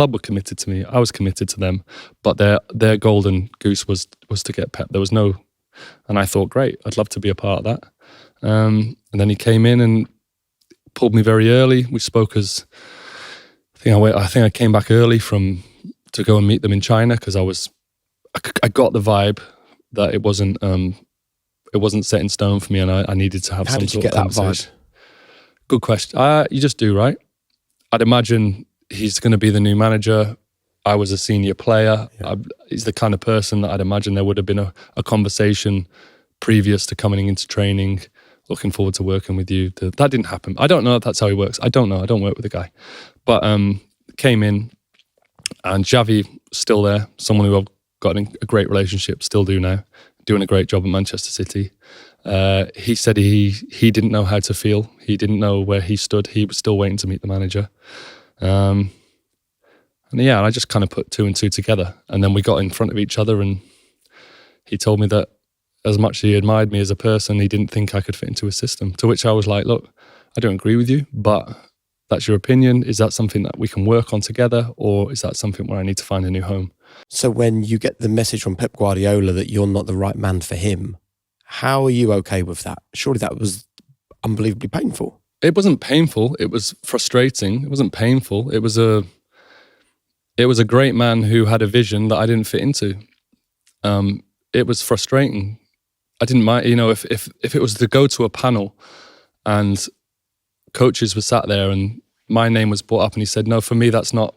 club were committed to me. I was committed to them, but their golden goose was to get Pep. There was no, and I thought, great, I'd love to be a part of that. And then he came in and pulled me very early. We spoke as I think I came back early to go and meet them in China because I got the vibe that it wasn't set in stone for me, and I needed to have some sort of conversation. How did you get that vibe? Good question. You just do, right? I'd imagine he's going to be the new manager. I was a senior player. Yeah. He's the kind of person that I'd imagine there would have been a conversation previous to coming into training. Looking forward to working with you. That didn't happen. I don't know if that's how he works. I don't know. I don't work with the guy. But came in, and Xavi still there. Someone who I've got a great relationship, still do now. Doing a great job at Manchester City. He said he didn't know how to feel. He didn't know where he stood. He was still waiting to meet the manager. And I just kind of put two and two together. And then we got in front of each other, and he told me that as much as he admired me as a person, he didn't think I could fit into his system. To which I was like, look, I don't agree with you, but that's your opinion. Is that something that we can work on together, or is that something where I need to find a new home? So when you get the message from Pep Guardiola that you're not the right man for him, how are you okay with that? Surely that was unbelievably painful. It wasn't painful. It was frustrating. It wasn't painful. It was a great man who had a vision that I didn't fit into. It was frustrating. I didn't mind, if it was to go to a panel and coaches were sat there and my name was brought up and he said, no, for me, that's not,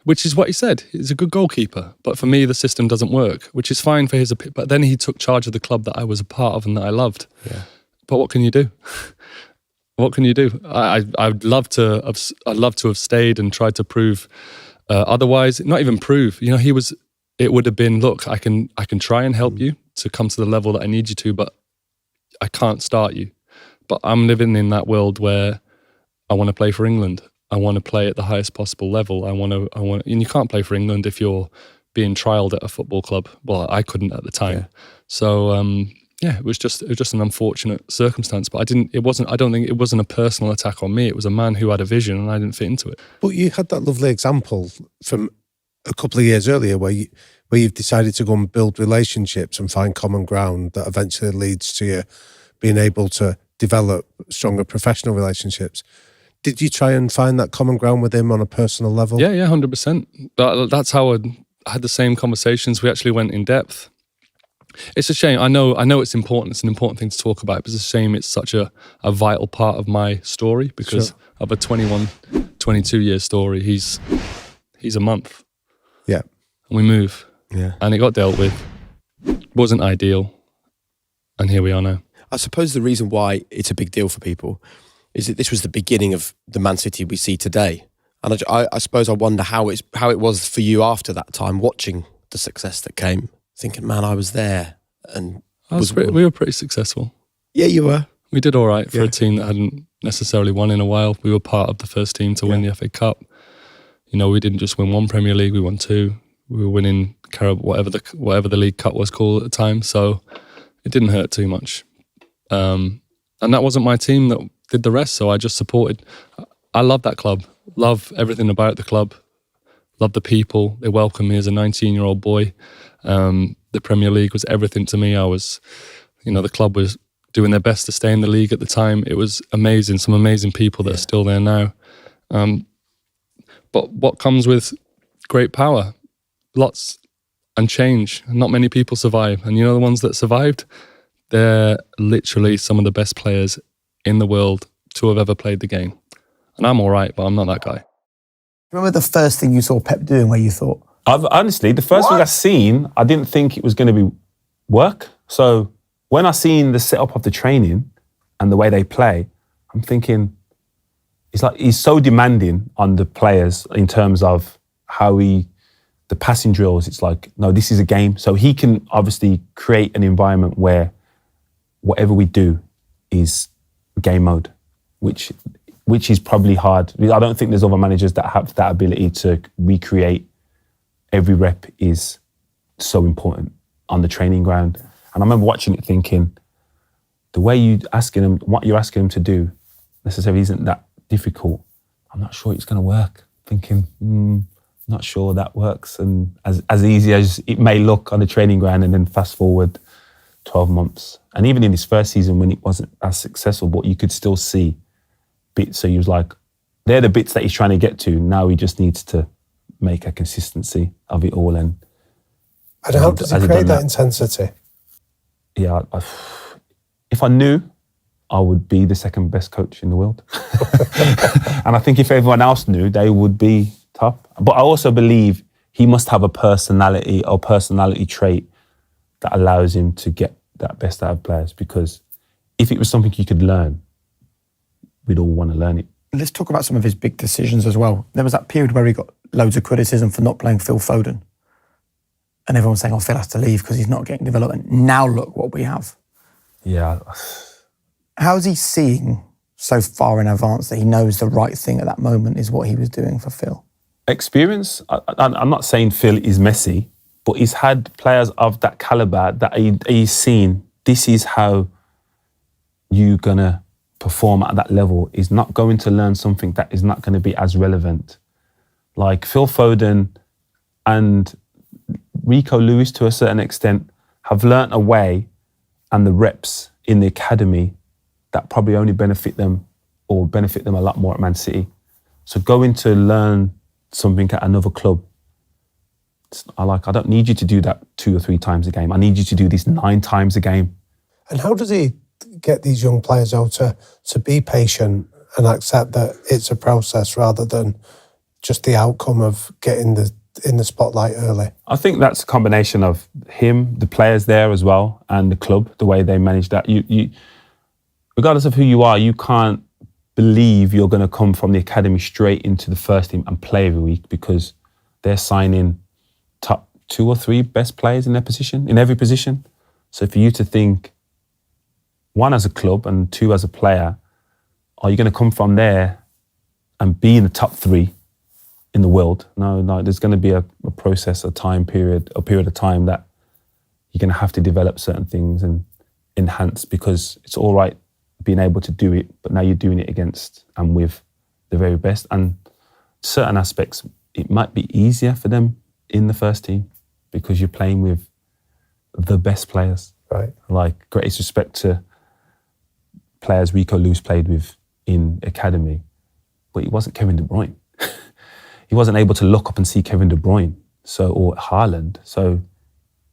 which is what he said. He's a good goalkeeper, but for me, the system doesn't work, which is fine for his opinion. But then he took charge of the club that I was a part of and that I loved. Yeah. But what can you do? What can you do? I'd love to have stayed and tried to prove otherwise. Not even prove. It would have been, look, I can try and help you to come to the level that I need you to, but I can't start you. But I'm living in that world where I want to play for England. I want to play at the highest possible level. I want, and you can't play for England if you're being trialed at a football club. Well, I couldn't at the time. Yeah. So, it was just an unfortunate circumstance. But I don't think it wasn't a personal attack on me. It was a man who had a vision and I didn't fit into it. But you had that lovely example from a couple of years earlier where you've decided to go and build relationships and find common ground that eventually leads to you being able to develop stronger professional relationships. Did you try and find that common ground with him on a personal level? Yeah, 100%. That's how I had the same conversations. We actually went in depth. It's a shame. I know it's important. It's an important thing to talk about, but it's a shame it's such a vital part of my story because of a 21, 22-year story. He's a month. Yeah. And we move. Yeah. And it got dealt with. Wasn't ideal. And here we are now. I suppose the reason why it's a big deal for people is that this was the beginning of the Man City we see today. And I suppose I wonder how it was for you after that time, watching the success that came, thinking, man, I was there. And we were pretty successful. Yeah, you were. We did all right for a team that hadn't necessarily won in a while. We were part of the first team to win the FA Cup. We didn't just win one Premier League, we won two. We were winning whatever the League Cup was called at the time, so it didn't hurt too much. And that wasn't my team that did the rest, so I just supported. I love that club, love everything about the club, love the people. They welcomed me as a 19-year-old boy. The Premier League was everything to me. The club was doing their best to stay in the league at the time. It was amazing, some amazing people that are still there now. But what comes with great power? Lots and change. Not many people survive. And the ones that survived, they're literally some of the best players in the world to have ever played the game. And I'm all right, but I'm not that guy. Remember the first thing you saw Pep doing where you thought? Honestly, the first thing I seen, I didn't think it was going to be work. So when I seen the setup of the training and the way they play, I'm thinking, it's like he's so demanding on the players in terms of how the passing drills. It's like, no, this is a game. So he can obviously create an environment where whatever we do is game mode, which is probably hard. I don't think there's other managers that have that ability to recreate. Every rep is so important on the training ground. And I remember watching it thinking, the way what you're asking him to do necessarily isn't that difficult. I'm not sure it's going to work. Thinking, not sure that works. And as easy as it may look on the training ground, and then fast forward 12 months. And even in his first season when it wasn't as successful, but you could still see bits. So he was like, they're the bits that he's trying to get to. Now he just needs to make a consistency of it all. And how does he create that intensity? Yeah, if I knew, I would be the second best coach in the world. And I think if everyone else knew, they would be tough. But I also believe he must have a personality trait that allows him to get that best out of players, because if it was something you could learn, we'd all want to learn it. Let's talk about some of his big decisions as well. There was that period where he got loads of criticism for not playing Phil Foden. And everyone's saying, Phil has to leave because he's not getting development. Now look what we have. Yeah. How's he seeing so far in advance that he knows the right thing at that moment is what he was doing for Phil? Experience, I'm not saying Phil is Messi, but he's had players of that caliber that he's seen, this is how you're going to perform at that level. He's not going to learn something that is not going to be as relevant. Like Phil Foden and Rico Lewis, to a certain extent, have learnt a way and the reps in the academy that probably only benefit them a lot more at Man City. So going to learn something at another club, I don't need you to do that 2 or 3 times a game. I need you to do this 9 times a game. And how does he get these young players out to be patient and accept that it's a process rather than just the outcome of getting in the spotlight early? I think that's a combination of him, the players there as well, and the club, the way they manage that. You regardless of who you are, you can't believe you're going to come from the academy straight into the first team and play every week, because they're signing top 2 or 3 best players in their position, in every position. So for you to think, 1 as a club and 2 as a player, are you going to come from there and be in the top 3 in the world? No, there's going to be a process, a period of time that you're going to have to develop certain things and enhance, because it's all right being able to do it, but now you're doing it against and with the very best. And certain aspects, it might be easier for them in the first team because you're playing with the best players. Right. Like, greatest respect to players Rico Lewis played with in academy, but he wasn't Kevin De Bruyne. He wasn't able to look up and see Kevin De Bruyne, or Haaland. So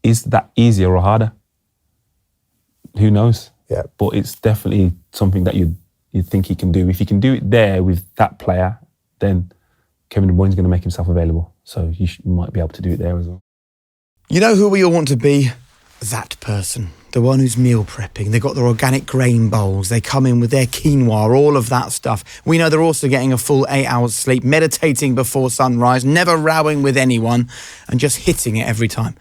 is that easier or harder? Who knows? Yeah. But it's definitely something that you'd think he can do. If he can do it there with that player, then Kevin De Bruyne's going to make himself available. So you might be able to do it there as well. You know who we all want to be? That person. The one who's meal prepping. They've got their organic grain bowls. They come in with their quinoa, all of that stuff. We know they're also getting a full 8 hours sleep, meditating before sunrise, never rowing with anyone, and just hitting it every time.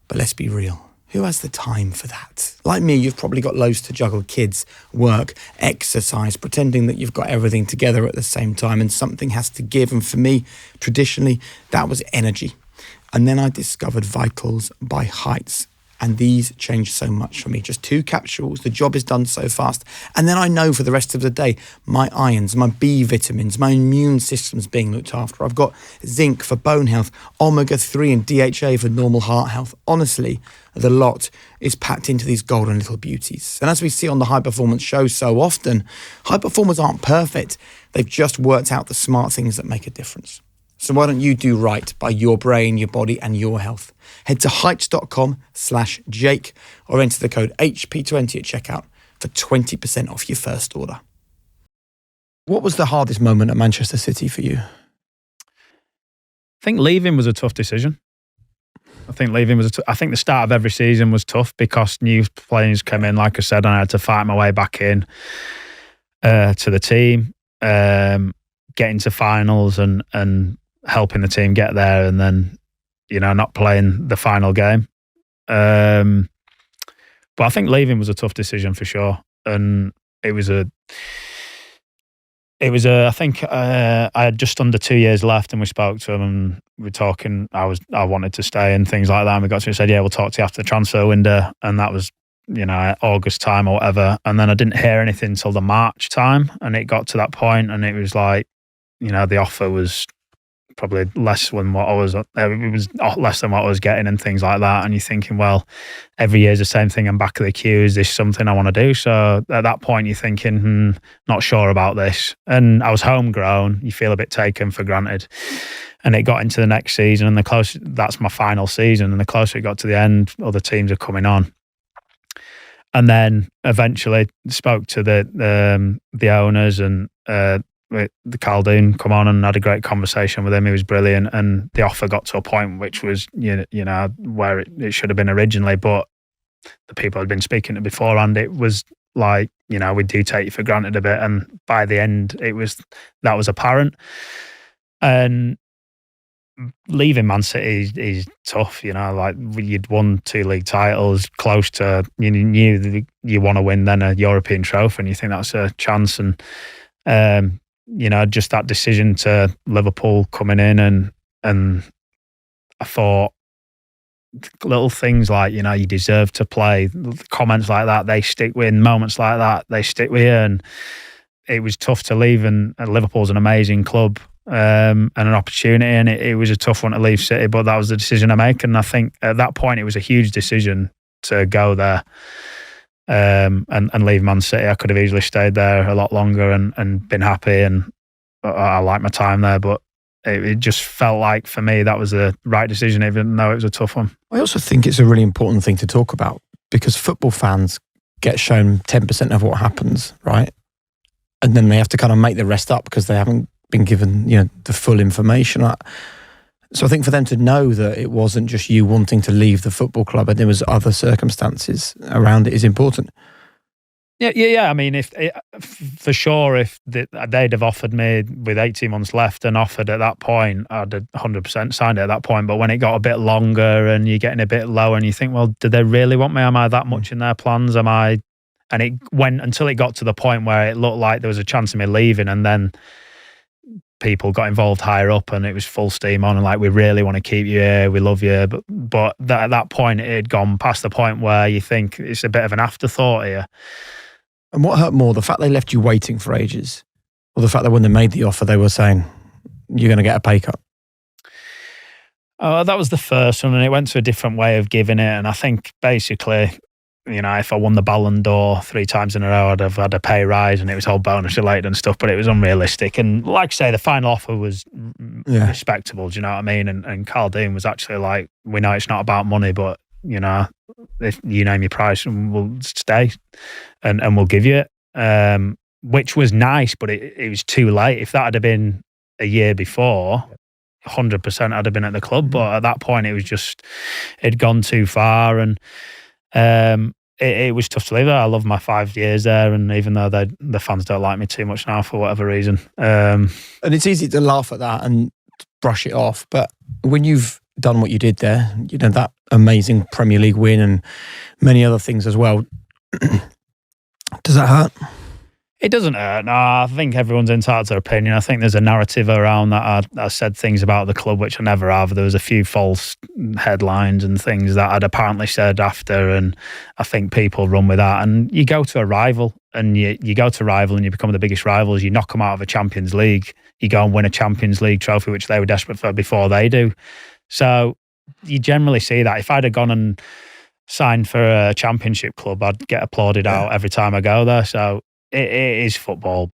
But let's be real. Who has the time for that? Like me, you've probably got loads to juggle: kids, work, exercise, pretending that you've got everything together at the same time, and something has to give. And for me, traditionally, that was energy. And then I discovered Vitals by Heights. And these changed so much for me. Just 2 capsules, the job is done so fast. And then I know for the rest of the day, my irons, my B vitamins, my immune system's being looked after. I've got zinc for bone health, omega-3 and DHA for normal heart health. Honestly, the lot is packed into these golden little beauties. And as we see on the High Performance show so often, high performers aren't perfect. They've just worked out the smart things that make a difference. So why don't you do right by your brain, your body, and your health? Head to heights.com/Jake or enter the code HP20 at checkout for 20% off your first order. What was the hardest moment at Manchester City for you? I think leaving was a tough decision. I think the start of every season was tough because new players came in, like I said, and I had to fight my way back in to the team, getting to finals and helping the team get there, and then, not playing the final game. But I think leaving was a tough decision for sure. And I think I had just under 2 years left, and we spoke to him and we were talking. I wanted to stay and things like that. And we got to him and said, yeah, we'll talk to you after the transfer window. And that was, August time or whatever. And then I didn't hear anything until the March time. And it got to that point and it was like, the offer was probably less than what I was. It was less than what I was getting and things like that. And you're thinking, well, every year's the same thing. I'm back of the queue. Is this something I want to do? So at that point, you're thinking, not sure about this. And I was homegrown. You feel a bit taken for granted. And it got into the next season, and that's my final season. And the closer it got to the end, other teams are coming on. And then eventually spoke to the owners, and the Khaldoon come on and had a great conversation with him. He was brilliant, and the offer got to a point which was you know where it should have been originally, but the people I'd been speaking to beforehand, it was like, you know, we do take you for granted a bit, and by the end that was apparent. And leaving Man City is tough, you know, like you'd won 2 league titles, close to, you knew you want to win then a European trophy, and you think that's a chance. And you know, just that decision to Liverpool coming in, and I thought little things like, you know, you deserve to play, comments like that, they stick with, moments like that, they stick with you. And it was tough to leave, and Liverpool's an amazing club, and an opportunity, and it was a tough one to leave City, but that was the decision I make. And I think at that point it was a huge decision to go there, and leave Man City. I could have easily stayed there a lot longer and been happy, and I like my time there, but it just felt like for me that was the right decision, even though it was a tough one. I also think it's a really important thing to talk about, because football fans get shown 10% of what happens, right? And then they have to kind of make the rest up because they haven't been given, you know, the full information. So I think for them to know that it wasn't just you wanting to leave the football club and there was other circumstances around it is important. Yeah. I mean, for sure, if they'd have offered me with 18 months left and offered at that point, I'd have 100% signed it at that point. But when it got a bit longer and you're getting a bit lower, and you think, well, did they really want me? Am I that much in their plans? Am I? And it went until it got to the point where it looked like there was a chance of me leaving, and then people got involved higher up, and it was full steam on, and like, we really want to keep you here, we love you. But at that point, it had gone past the point where you think it's a bit of an afterthought here. And what hurt more, the fact they left you waiting for ages, or the fact that when they made the offer, they were saying, you're going to get a pay cut? Oh, that was the first one, and it went to a different way of giving it. And I think basically, you know, if I won the Ballon d'Or 3 times in a row, I'd have had a pay rise, and it was all bonus related and stuff, but it was unrealistic. And like I say, the final offer was respectable, do you know what I mean? And Khaldoon was actually like, we know it's not about money, but, you know, if you name your price, we'll stay and we'll give you it. Which was nice, but it was too late. If that had been a year before, 100% I'd have been at the club. But at that point, it was just, it'd gone too far, and it was tough to leave there. I love my 5 years there, and even though the fans don't like me too much now for whatever reason. And it's easy to laugh at that and brush it off, but when you've done what you did there, you know, that amazing Premier League win and many other things as well, does that hurt? It doesn't hurt. No, I think everyone's entitled to their opinion. I think there's a narrative around that. I said things about the club which I never have. There was a few false headlines and things that I'd apparently said after, and I think people run with that. And you go to a rival, and you go to a rival and you become the biggest rivals. You knock them out of a Champions League. You go and win a Champions League trophy, which they were desperate for before they do. So you generally see that. If I'd have gone and signed for a Championship club, I'd get applauded out every time I go there. So it is football,